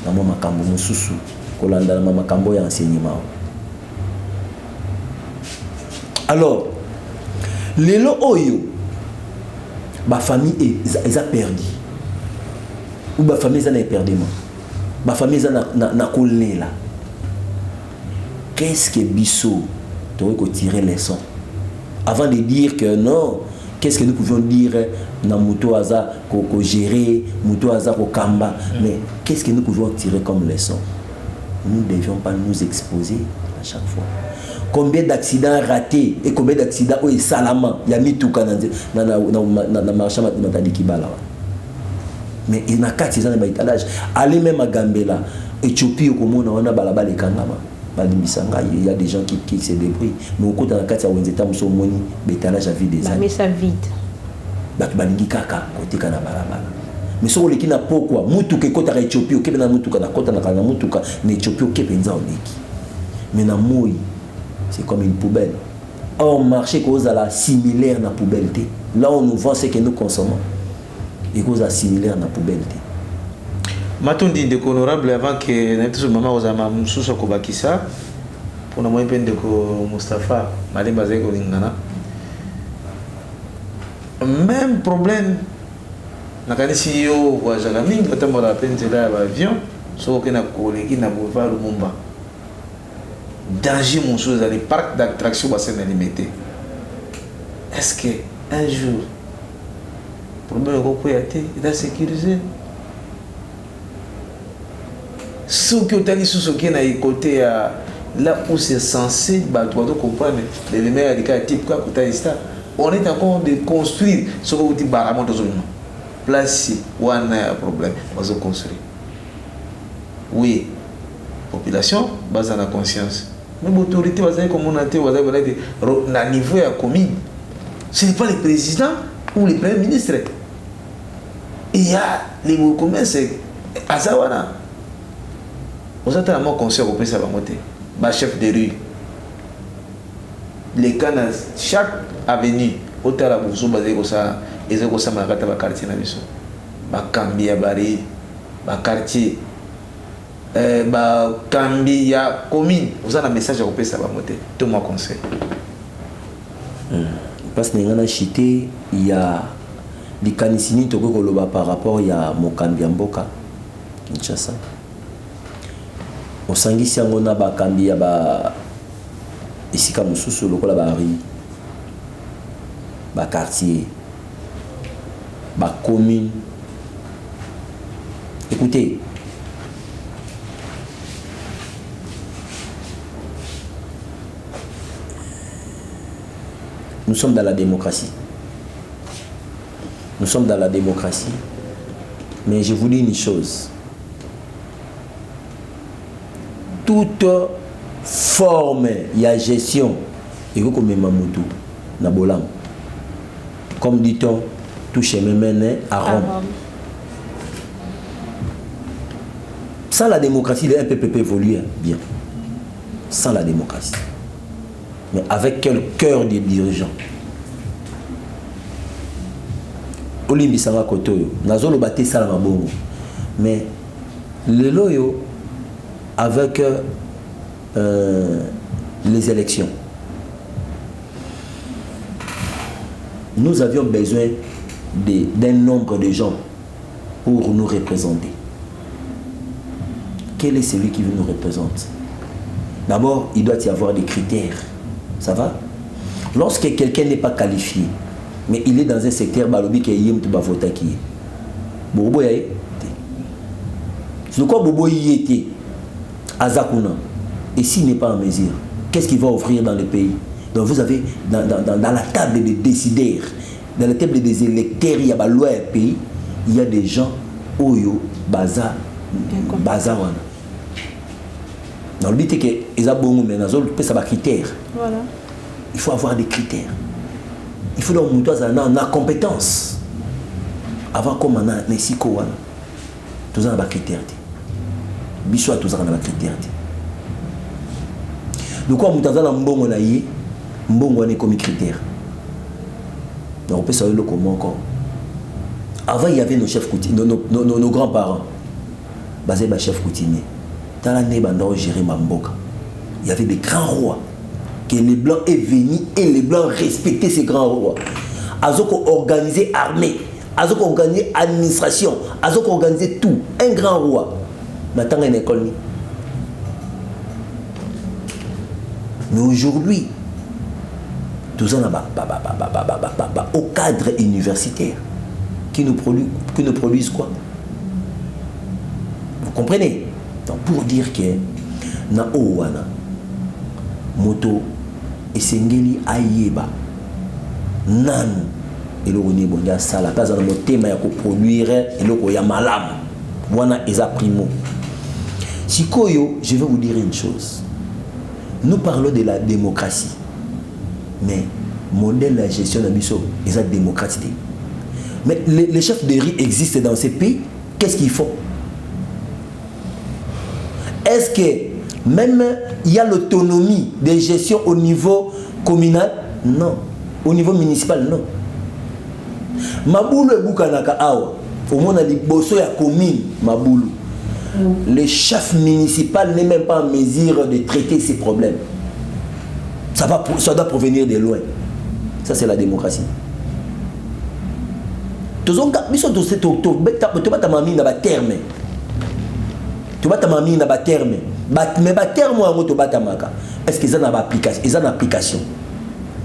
Maman Makambo Mususu. Kolanda Maman Makambo ya enseignement. Alors, Lelo oyo ba famille est perdu ou ba famille est perdu ba famille na kolela. Qu'est-ce que biso doit tirer les leçons avant de dire que non, qu'est-ce que nous pouvons dire na muto aza ko gérer muto aza ko kamba, mais qu'est-ce que nous pouvons tirer comme leçon? Nous ne devions pas nous exposer à chaque fois. Combien d'accidents ratés et combien d'accidents où il salama il y a mis tout quand na marché Matadi Kibala. Mais il n'a qu'à tirer dans l'étalage. Allez même à Gambela, Éthiopie au Comona on a balabala et Kangama. Il y a des gens qui se débrouillent. Mais au côté de la carte, on est à Moni, l'étalage a vide des années. Mais ça vide. Balingi kaka côté kana balabala. Mais so le kina pourquoi mutuka kota Éthiopie ke na mutuka na kota na kana mutuka na Éthiopie ke penza oleki. Mais na moi c'est comme une poubelle. Or marché cause à la similaire na poubelle. Là on nous vend ce que nous consommons. Et cause à similaire na poubelle. Matondi de honorable avant que notre maman aux ama mususa ko bakisa pour na moi pende ko Mustafa malemba zeko lingana. Même problème nakanisi yo wa jana mingi batamora penze la avion so que na koleki na boulevard Lumumba. Danger mon chose dans les parcs d'attractions bassin limité. Est-ce que un jour, le problème est sécurisé. Ce que tu as dit sur ce qui est côté là où c'est censé, tu dois comprendre les meilleurs cas type quoi, on est en train de construire ce que vous dites, place où on a un problème, on va construire. Oui, population, base dans la conscience. Mais l'autorité, comme on a dit, à niveau de la commune, ce n'est pas le président ou le premier ministre. Il y a les mots communs, c'est Azawana. Vous êtes tellement conscient qu'on peut savoir monter. Chef de rue. Les canaux, chaque avenue, au Tala Bouzou, basé comme ça, et c'est comme ça, ma quartier, Cambia Bari, quartier. Cambia commune, vous avez un message à couper ça va monter. Tout mon conseil. Parce que dans la cité, il y a des canisini par rapport à Mokambia Mboka, Kinshasa. Au Sangisi, on a Cambia ici comme sous le col à quartier, commune. Écoutez. Nous sommes dans la démocratie. Nous sommes dans la démocratie. Mais je vous dis une chose. Toute forme, il y a gestion. Et vous comme Mamoudou, Nabolam. Comme dit-on, tout chemin mène à Rome. Sans la démocratie, le MPP peut évoluer bien. Sans la démocratie. Mais avec quel cœur des dirigeants. Olimbi Sanga Kotoyo, Nazolo Bate Salama Bongo. Mais le loyo, avec les élections, nous avions besoin d'un nombre de gens pour nous représenter. Quel est celui qui nous représente? D'abord, il doit y avoir des critères. Ça va? Lorsque quelqu'un n'est pas qualifié, mais il est dans un secteur balobi qui est yem tu bavota qui est. Bobo yae. C'est quoi Bobo y était? Azakuna. Et s'il n'est pas en mesure, qu'est-ce qu'il va offrir dans le pays? Donc vous avez dans la table des décideurs, dans la table des électeurs, il y a la loi et pays, il y a des gens oyo baza wana. Dans le but c'est que les abonnés mais dans le ça va critères. Voilà. Il faut avoir des critères. Il faut donc monter en compétence. Avant comme on a les sikowana. Tous en a critères. Biswa tous en a critères. Donc quoi monter dans mbongo na yé, mbongo est comme critère. Donc on peut savoir le comment encore. Avant il y avait nos chefs coutumiers, nos grands-parents. Basé sur chef coutumier. Dans l'année, il y avait des grands rois. Que les blancs est venu et les blancs respectaient ces grands rois. Azoko organisé armée, Azoko organisé administration, Azoko organisé tout. Un grand roi. Maintenant, il y a une école. Mais aujourd'hui, tout ça au cadre universitaire qui nous produisent quoi? Vous comprenez? Donc pour dire que na owana moto esengeli ayeba nanu eloko ni bonja sala kaza na motema ya ko produire eloko ya malamu wana eza primo. Sikoyo, je vais vous dire une chose. Nous parlons de la démocratie. Mais modèle de gestion de mission est démocratique. Mais les chefs de riz existent dans ces pays. Qu'est-ce qu'ils font? Est-ce que même il y a l'autonomie de gestion au niveau communal? Non. Au niveau municipal, non. Maboulou et Boukanaka Awa, au moins dans les bosso ya commune, Maboulou. Le chef municipal n'est même pas en mesure de traiter ces problèmes. Ça doit provenir de loin. Ça, c'est la démocratie. Tu vas ta mamie dans terme. Tu vas ta mamie dans terme. Mais terme, est-ce qu'ils ont une application?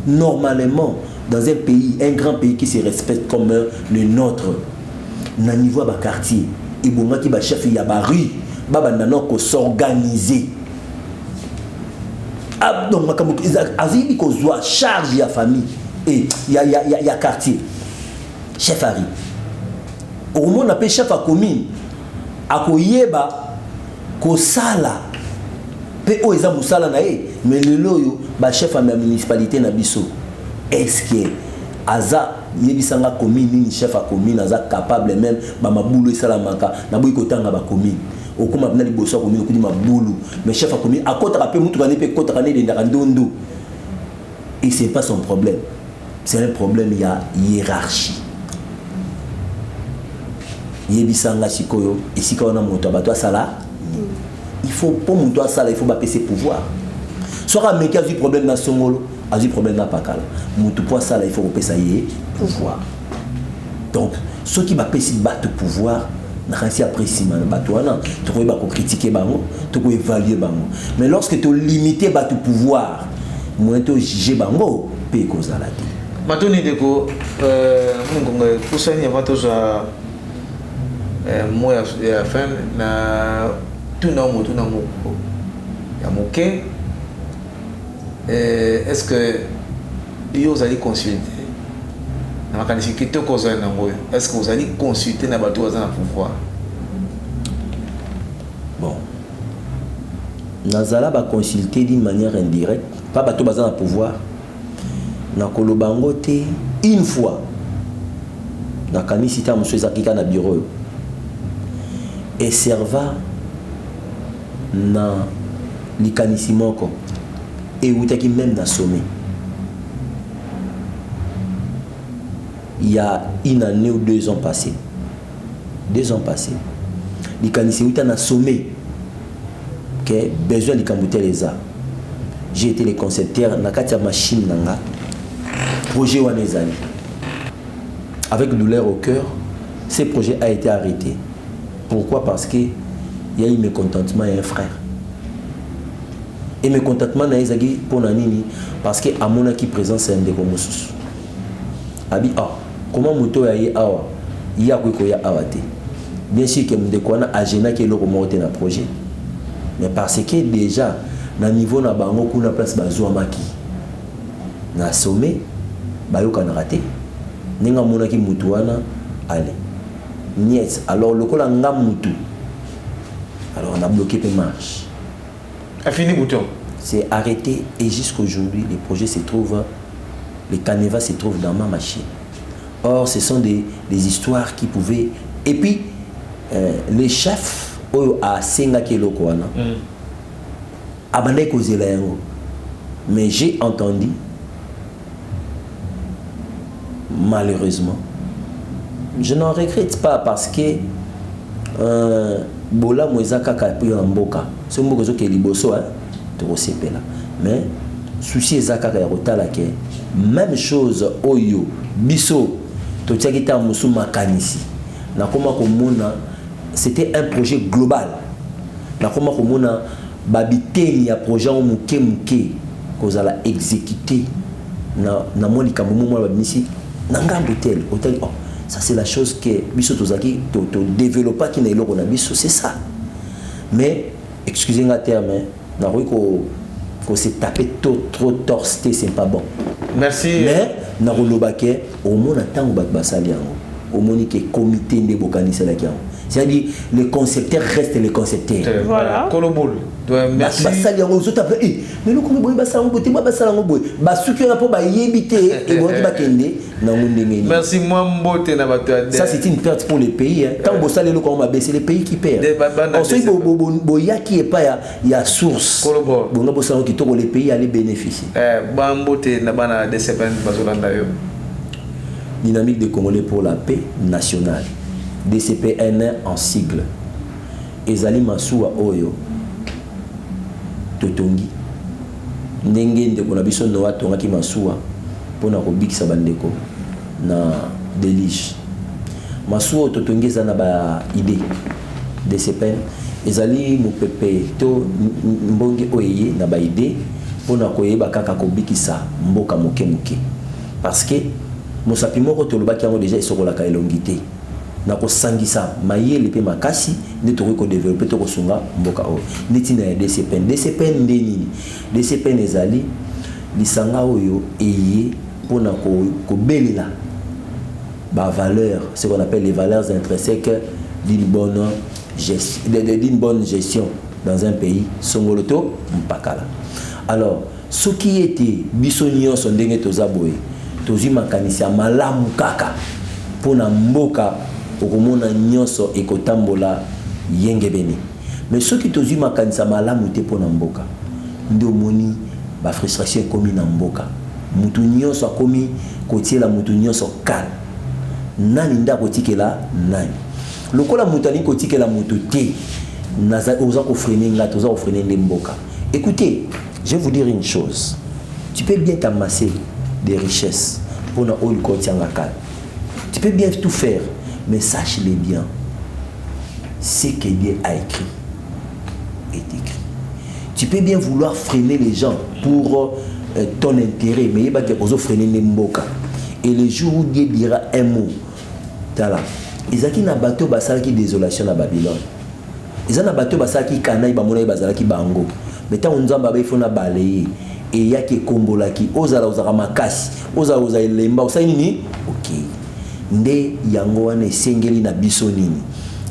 Normalement, dans un pays, un grand pays qui se respecte comme le nôtre, na niveau ba quartier, et bon qui ba chef ya ba rue, ba nano ko s'organiser. Ah donc makambo azili ko zoa charge ya famille et ya quartier. Chef Harry. Au moment on appelle chef à commune, akoyeba ko sala pe o eza musala na e, mais le loyo ba chef à la municipalité na biso. Est-ce que aza yebisanga commune ni chef à commune aza capable même ba mabulu esalamaka na boyi kotanga ba commune okuma na liboso commune okudi mabulu mais chef à commune akota pe mutu kané pe kota kané de ndondo et c'est pas son problème, c'est un problème il y a hiérarchie yebisanga sikoyo et sikoyo na moto abato sala il faut pour moto sala il faut ba passer pouvoir soit meki a du problème na songolo a du problème na pakala moto pour sala il faut repasser ça y est pouvoir donc ceux qui va passer battre pouvoir na réussi après si man battre wana tu peux pas critiquer bango tu peux évaluer bango mais lorsque tu limiter battre pouvoir moins tu juger bango pe cause la té matoni deko mungu kusanya watu za moya ya fin na tuna moto ya moke est-ce que vous allez consulter na makanisi kitoko za nango est-ce que vous allez consulter na bato za na pouvoir bon nazala ba consulter d'une manière indirecte pas bato baza na pouvoir na kolobango te une fois na kanisi ta monsieur zakika na bureau et serva na likanisi moko et outaki même na sommet il y a une année ou 2 ans passés likanisi outa na sommet que besoin de kambuter les arts j'ai été le concepteur na katia machine nanga projet wanezali avec douleur au cœur ce projet a été arrêté. Pourquoi? Parce que il y a eu mécontentement et un frère. Et mécontentement na ezagi pour nani parce que amona qui présence c'est un de komosus. Abi comment moto ya yi awa ya ko ya awate. Bien sûr que ndeko na agena ke loko mote na projet. Mais parce que déjà na niveau na bango kuna place bazwa maki. Na sommet bayoka na raté. Ninga mona ki mutu wana allez. Niet. Alors le col en gamutu. Alors on a bloqué les marches. A fini bouton. C'est arrêté et jusqu'aujourd'hui les projets se trouvent, les canevas se trouvent dans ma machine. Or ce sont des histoires qui pouvaient. Et puis les chefs à Senga Kelokoana abandé causé la yango. Mais j'ai entendu malheureusement. Je n'en regrette pas parce que bola moezaka kapi en mboka c'est mboka zo ke liboso to sepela mais souci ezaka ya rotala ke même chose oyo biso to tiakita musu makanisi na koma komona c'était un projet global na koma komona babiteli ya projet o muke kozala exécuter na moni kamumu mwa babimisi na ngambo tel hôtel ça c'est la chose que biso tozaki to développer qui na eloko na biso c'est ça mais excusez-moi terme na ko se taper trop torsté c'est pas bon merci mais na rolobake au mona tango bat basali yango au moni que comité ndebokanisa la kiango c'est-à-dire les concepteurs restent les concepteurs voilà kolobol merci basali yango zo taper mais le komi boy basala ngo te basala ngo boy basuki na po ba yebité et bon ba kende na ngondengeni merci moi mbote na bato ça c'est une perte pour les pays quand vous salez le comment baisser les pays qui perdent ensuite boya qui est pas il y a source bon nga bosala ki to les pays aller bénéficier ba mbote na bana DCPN bazolanda yo dynamique des Congolais pour la paix nationale DCPN en sigle ezali masuwa oyo totongi ndenge ndeko na biso no atongaki masuwa pona kobikisa bandeko na delige masuwa totongi eza na ba idée DCPN ezali mopepe to mbonge oyeye na ba idée pona koyeba kaka kobikisa mboka moke parce que mosapi moko tolobaki yango déjà esokolaka elongité na kosangisa mayele pe makasi nde tokoki kodévelopper to kosunga mboka oyo neti na DCPN nde nini DCPN ezali lisanga oyo eye mpona kobelela valeur, ce qu'on appelle les valeurs intrinsèques d'une bonne gestion dans un pays songoloto mpakala. Alors ce qui était bisonio son ndenge tozaboye tozi makanisa malamu kaka pona mboka okomona nyonso ekotambola yengebeni. Mais ce qui tozi makanisa malamu te pona mboka ndo moni ba frustration komi na mboka mutu nyonso akomi kotiela mutu nyonso kan nani nda kotikela nani lokola mutani kotikela mutu te naza oza ko freiner ngata oza ko freiner mboka. Écoutez, je vais vous dire une chose, tu peux bien t'amasser des richesses pour na ol kotianga kan, tu peux bien tout faire, mais sache-le bien, ce que Dieu a écrit est écrit. Tu peux bien vouloir freiner les gens pour ton intérêt, mais il va te freiner les mboka. Et le jour où Dieu dira un mot, Ezaki na bateau basalaki désolation na Babylone. Ezaki na bateau basalaki kanaï bamona bazalaki bango. Mais tant onzamba ba ifona balayer et yaki kombolaki ozala ozaka makasi, ozala elemba osai nini? OK. Nde yango wana esengeli na biso nini?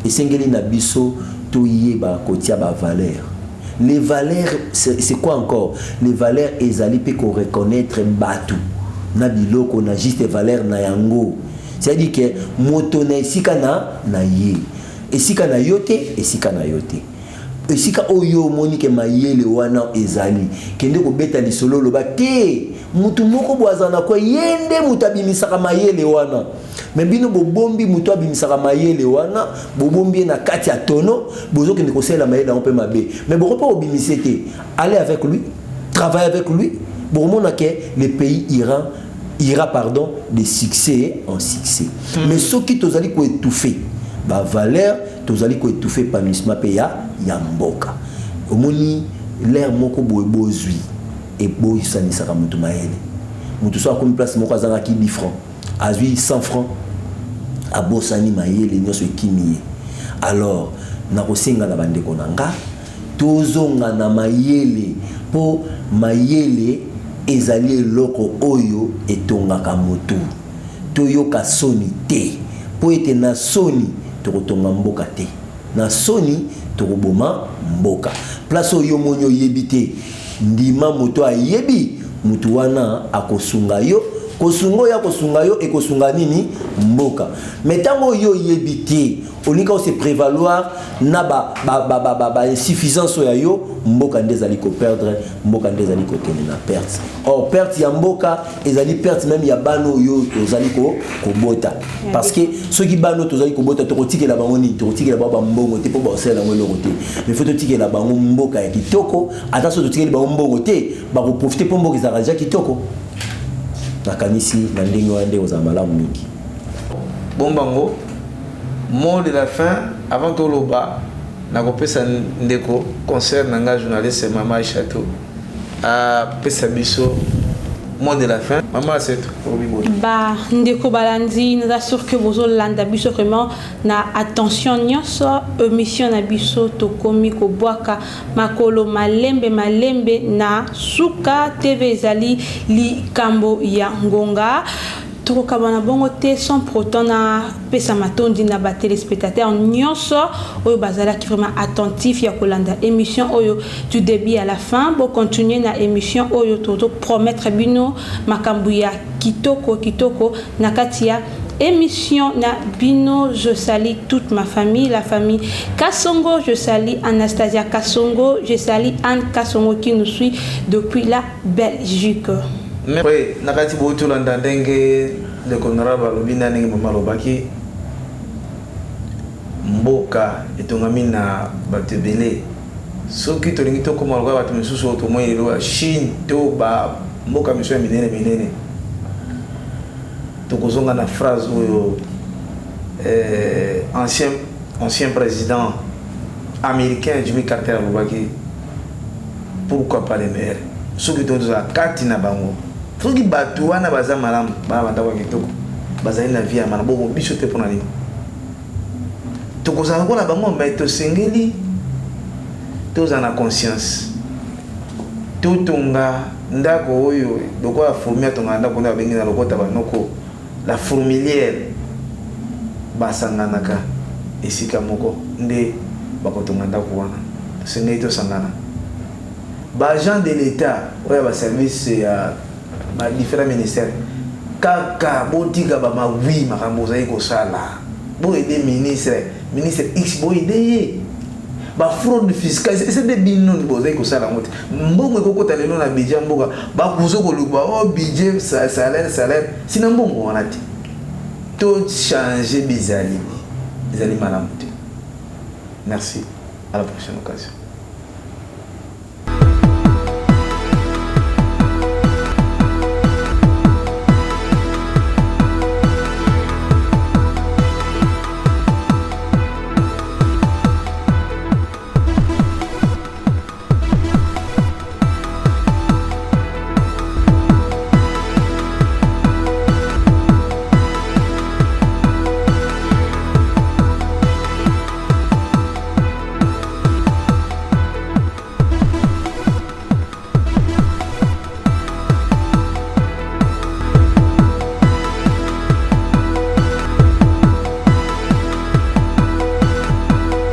Esengeli na biso to yeba kotia ba valeur. Les valeurs c'est quoi encore? Les valeurs ezali pe ko reconnaître batu. Na biloko na juste valeur na yango. C'est-à-dire que moto na esika na ye. Esika na yote, esika na yote. Esika oyo monike mayele wana ezali. Kende ko beta lisolo loba te. Mutu moko bwazana kwa yende mutabimisaka mayele wana. Mais bino bobombi mutu abimisaka mayele wana, bobombi na kati ya tono, bozo kende ko sela mayele on peut mabe. Mais boko pas obimisete. Allez avec lui, travaille avec lui. Bomona ke le pays ira pardon de succès en succès. Mais ce qui tozali ko étouffer ba valeur tozali ko étouffer panissement pe ya mboka. Omoni l'air moko boyebozui et boy sanisaka mutu mayele. Mutu so akomi place moko azanga ki 10 francs. Azui 100 francs. Abosani mayele nyoso ekimiye. Alors na kosenga na bandeko nanga tozonga na mayele po mayele ezali loko oyo etongaka motu toyoka soni te po ete na soni tokotonga mboka te na soni tokoboma mboka place oyo monyo yebite ndima moto ayebi mutu wana akosunga yo kosungo ya kosunga yo ekosunga nini mboka metango yo yebite onika o se prévaloir na ba insuffisance ya yo mboka ndezali ko perdre mboka ndezali ko kene na perte or perte ya mboka ezali perte même ya bano yo tozali ko bota parce que ceux qui bano tozali ko bota to kotikela bango ni to kotikela ba mbongo te po ba osela ngo eloko te mais faut to tikela bango mboka ya kitoko attention to tikela bango mbongo te ba ko profiter po mboka za raja kitoko nakanisi na ndenge wande oza malamu mingi bombango mot de la fin avant tout le bas na kopesa ndeko concert nanga journaliste Mama Chateau a pesa biso mot de la fin Mama c'est ba ndeko balandi na sûr que bozo landa biso vraiment na attention nyonso émission na biso to komi ko bwaka makolo malembe na suka TV ezali li kambo ya ngonga toko kabana bongo te sans proton na pesa matondi na ba téléspectateurs nyonso oyo bazala qui vraiment attentif ya kolanda émission oyo du début à la fin bo continuer na émission oyo to promettre bino makambu ya kitoko na katia émission na bino. Je salue toute ma famille, la famille Kassongo, je salue Anastasia Kassongo, je salue Anne Kassongo qui nous suit depuis la Belgique. Oui, nakati boto landa ndenge de konaraba lobina ndenge mama lobaki mboka etongami na batebele soki tolingi to koma loka bato misusu to moyi lo Chine to ba mboka miso ya minene to kozonga na phrase oyo ancien président américain Jimmy Carter lobaki pourquoi pas les meilleurs soki to za kati na bango faut que bato wana baza malamu ba banda kwa kitoko bazali na vie ya malamu bo biso te pona nini tokozala kola bango mais tosengeli toza na conscience totonga ndako oyo lokola fourmière tonga ndako na bengi na lokota banoko la fourmilière basanganaka esika moko nde bakotonga ndako wana tosengeli tosangana ba agent de l'état oya ba service ya ba différents ministères kaka botika ba mawi makambo za iko sala bo aider ministre X bo aider ba fraude fiscale c'est des binon bo za iko sala ngote mbongo ko kota lelo na budget mboka ba kuzo ko luba o budget salaire sina mbongo wana ti to changer bizali malamu te. Merci, à la prochaine occasion.